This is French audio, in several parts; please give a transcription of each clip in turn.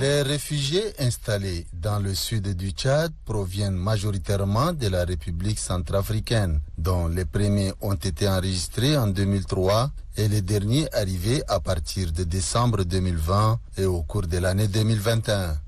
Les réfugiés installés dans le sud du Tchad proviennent majoritairement de la République centrafricaine, dont les premiers ont été enregistrés en 2003 et les derniers arrivés à partir de décembre 2020 et au cours de l'année 2021.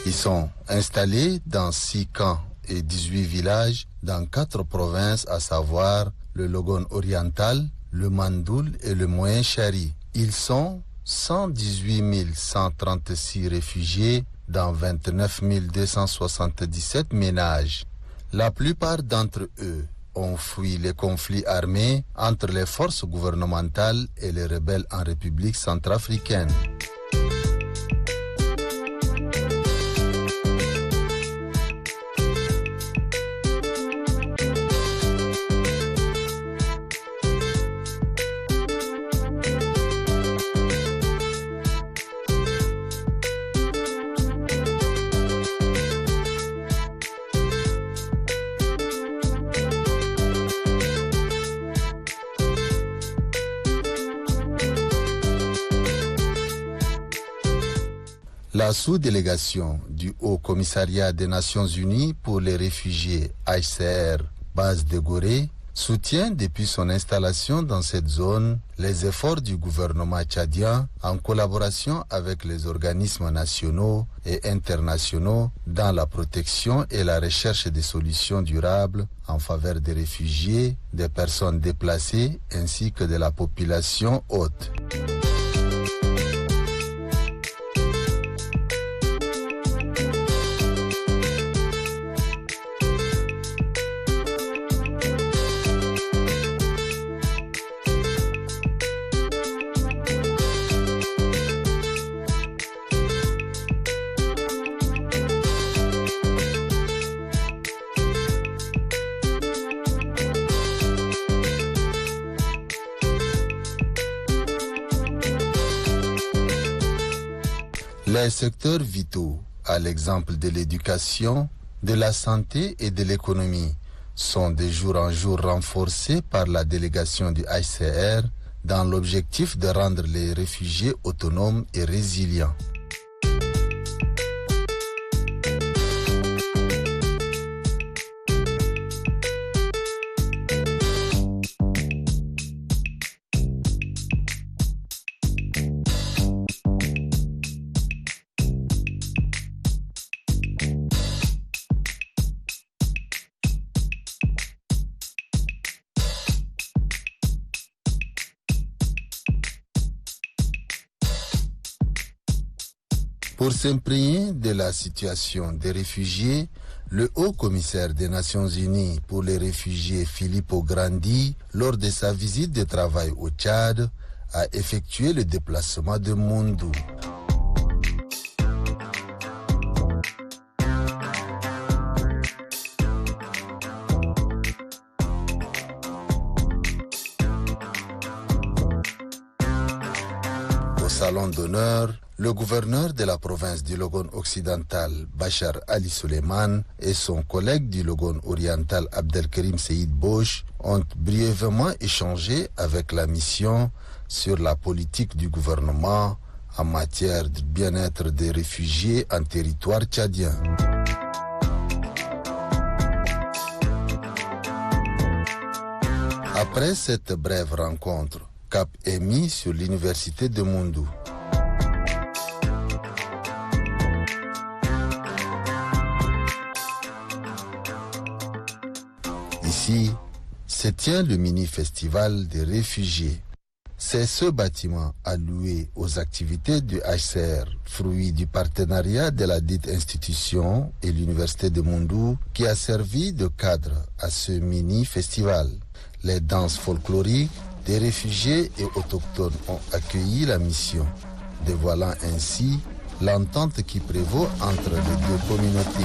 Ils sont installés dans 6 camps et 18 villages dans 4 provinces, à savoir le Logone oriental, le Mandoul et le Moyen Chari. Ils sont 118 136 réfugiés dans 29 277 ménages. La plupart d'entre eux ont fui les conflits armés entre les forces gouvernementales et les rebelles en République centrafricaine. La sous-délégation du Haut-Commissariat des Nations Unies pour les réfugiés HCR, base de Gorée, soutient depuis son installation dans cette zone les efforts du gouvernement tchadien en collaboration avec les organismes nationaux et internationaux dans la protection et la recherche des solutions durables en faveur des réfugiés, des personnes déplacées ainsi que de la population hôte. Les secteurs vitaux, à l'exemple de l'éducation, de la santé et de l'économie, sont de jour en jour renforcés par la délégation du HCR dans l'objectif de rendre les réfugiés autonomes et résilients. Pour s'imprégner de la situation des réfugiés, le haut-commissaire des Nations Unies pour les réfugiés Filippo Grandi, lors de sa visite de travail au Tchad, a effectué le déplacement de Mondou. Au salon d'honneur, le gouverneur de la province du Logone occidental, Bachar Ali Suleiman, et son collègue du Logone oriental, Abdelkarim Seyid Bosch, ont brièvement échangé avec la mission sur la politique du gouvernement en matière de bien-être des réfugiés en territoire tchadien. Après cette brève rencontre, cap est mis sur l'université de Mondou. Ici se tient le mini-festival des réfugiés. C'est ce bâtiment alloué aux activités du HCR, fruit du partenariat de la dite institution et l'université de Mondou, qui a servi de cadre à ce mini-festival. Les danses folkloriques des réfugiés et autochtones ont accueilli la mission, dévoilant ainsi l'entente qui prévaut entre les deux communautés.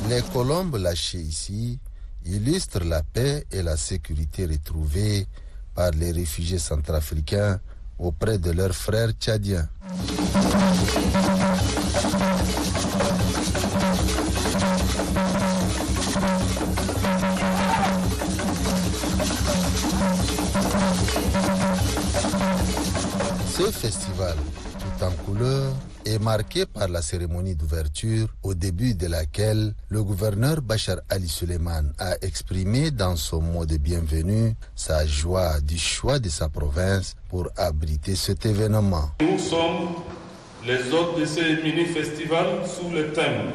Les colombes lâchées ici illustrent la paix et la sécurité retrouvées par les réfugiés centrafricains auprès de leurs frères tchadiens. Ce festival, tout en couleurs, est marqué par la cérémonie d'ouverture, au début de laquelle le gouverneur Bachar Ali Suleiman a exprimé dans son mot de bienvenue sa joie du choix de sa province pour abriter cet événement. Nous sommes les hôtes de ce mini-festival sous le thème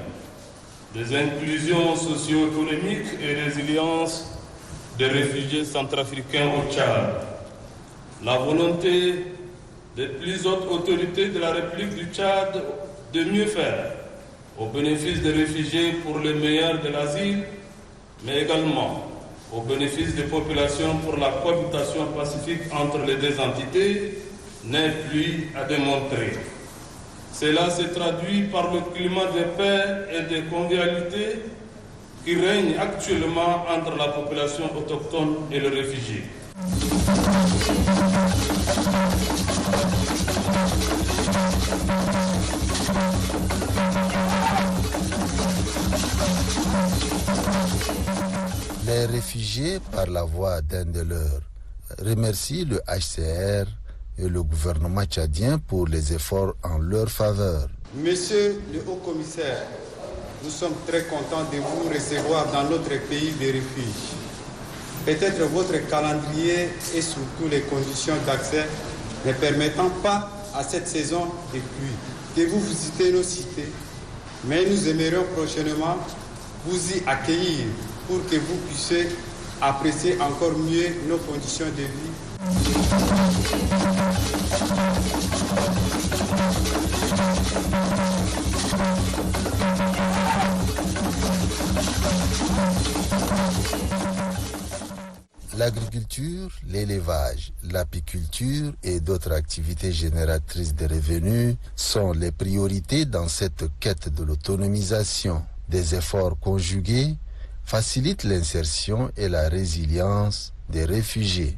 des inclusions socio-économiques et résilience des réfugiés centrafricains au Tchad. La volonté des plus hautes autorités de la République du Tchad de mieux faire au bénéfice des réfugiés pour le meilleur de l'asile, mais également au bénéfice des populations pour la cohabitation pacifique entre les deux entités, n'est plus à démontrer. Cela se traduit par le climat de paix et de convivialité qui règne actuellement entre la population autochtone et les réfugiés. Les réfugiés, par la voix d'un de leurs, remercient le HCR et le gouvernement tchadien pour les efforts en leur faveur. Monsieur le haut-commissaire, nous sommes très contents de vous recevoir dans notre pays de refuge. Peut-être votre calendrier et surtout les conditions d'accès ne permettant pas à cette saison de pluie de vous visiter nos cités, mais nous aimerions prochainement vous y accueillir pour que vous puissiez apprécier encore mieux nos conditions de vie. L'agriculture, l'élevage, l'apiculture et d'autres activités génératrices de revenus sont les priorités dans cette quête de l'autonomisation. Des efforts conjugués facilitent l'insertion et la résilience des réfugiés.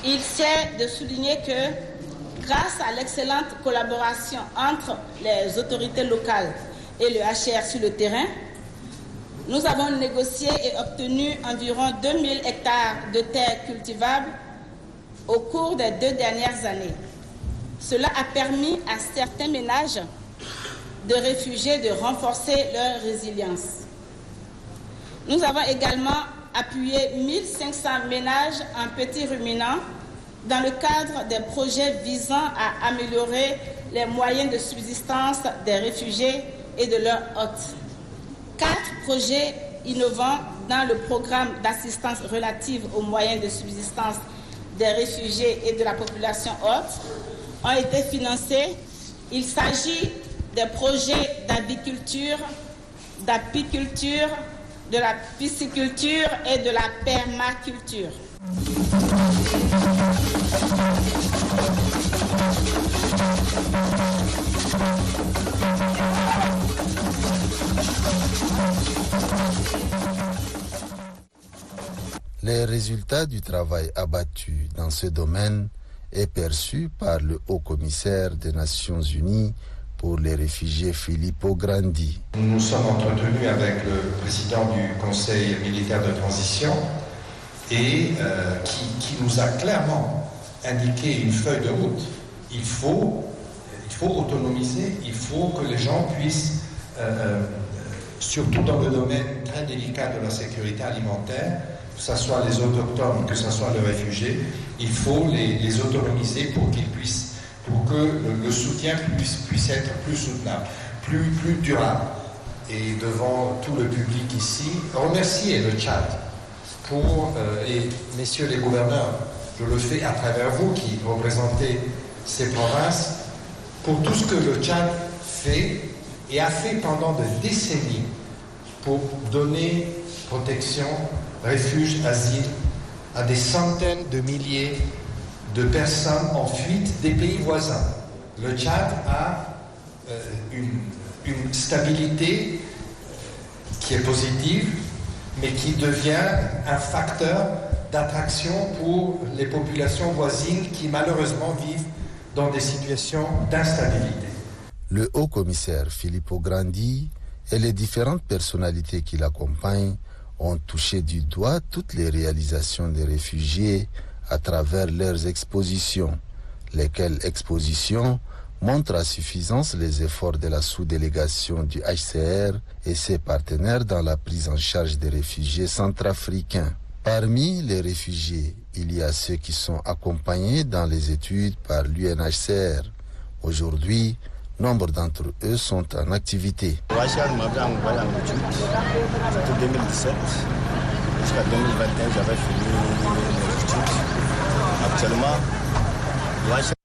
Il sert de souligner que, grâce à l'excellente collaboration entre les autorités locales et le HCR sur le terrain, nous avons négocié et obtenu environ 2000 hectares de terres cultivables au cours des 2 dernières années. Cela a permis à certains ménages de réfugiés de renforcer leur résilience. Nous avons également appuyé 1500 ménages en petits ruminants dans le cadre des projets visant à améliorer les moyens de subsistance des réfugiés et de leurs hôtes. 4 projets innovants dans le programme d'assistance relative aux moyens de subsistance des réfugiés et de la population hôte ont été financés. Il s'agit des projets d'aviculture, d'apiculture, de la pisciculture et de la permaculture. Les résultats du travail abattu dans ce domaine est perçu par le haut-commissaire des Nations Unies pour les réfugiés Filippo Grandi. Nous nous sommes entretenus avec le président du Conseil militaire de transition et qui nous a clairement indiqué une feuille de route. Il faut autonomiser, il faut que les gens puissent, surtout dans le domaine très délicat de la sécurité alimentaire, que ce soit les autochtones, que ce soit les réfugiés, il faut les autonomiser pour qu'ils puissent, pour que le soutien puisse être plus soutenable, plus durable. Et devant tout le public ici, remercier le Tchad pour, et messieurs les gouverneurs, je le fais à travers vous qui représentez ces provinces, pour tout ce que le Tchad fait et a fait pendant des décennies pour donner protection, refuge, asile à des centaines de milliers de personnes en fuite des pays voisins. Le Tchad a une stabilité qui est positive, mais qui devient un facteur d'attraction pour les populations voisines qui malheureusement vivent dans des situations d'instabilité. Le haut-commissaire Filippo Grandi et les différentes personnalités qui l'accompagnent ont touché du doigt toutes les réalisations des réfugiés à travers leurs expositions, lesquelles expositions montrent à suffisance les efforts de la sous-délégation du HCR et ses partenaires dans la prise en charge des réfugiés centrafricains. Parmi les réfugiés, il y a ceux qui sont accompagnés dans les études par l'UNHCR. Aujourd'hui, nombre d'entre eux sont en activité. Wachar m'avait envoyé en études, c'était 2017. Jusqu'à 2021, j'avais fini mes études. Actuellement, Wachar